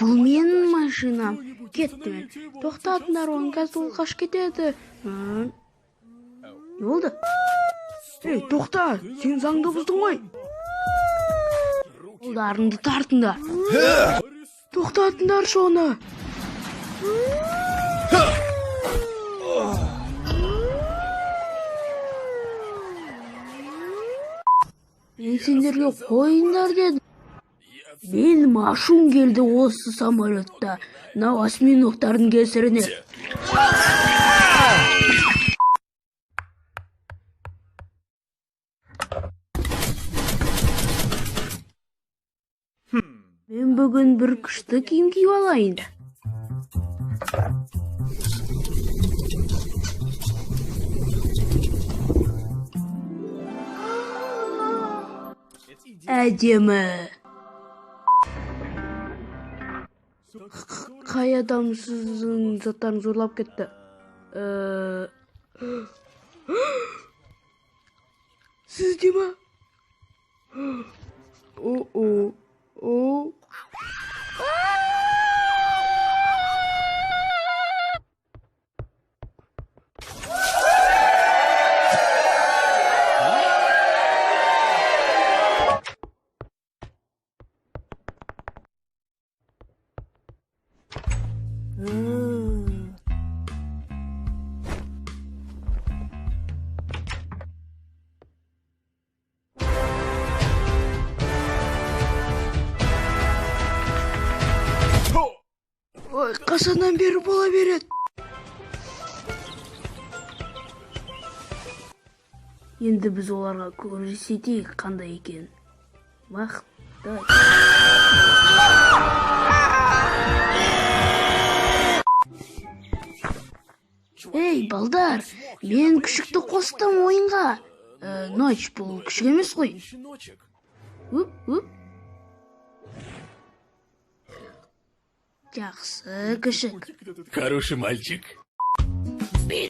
Бұл менің машинам. Кетті мен. Тоқтатыңдар, оның қазір ол қашып кетеді. Не болды? Ей, тоқта, сен заңды бұздың ғой. Қолдарыңды тартыңдар. Тоқтатыңдар соны. Мен сендерге қойыңдар дедім. Менің ашуым келді осы самолетта. Мынау осьминоктардың кесіріне. Мен бүгін бір күшті киім киіп алайын. Әдемі. Қай адам сіздің заттарын зорлап кетті? Сізде ма? О. Ой, қашаннан бері бола береді. Енді біз оларға көрсетейік қандай екен. Мақта. Ей, балдар, мен күшікті қостым ойынға. Ночь, бұл күшік емес қой. Жақсы, күшік. Хороший мальчик. Мен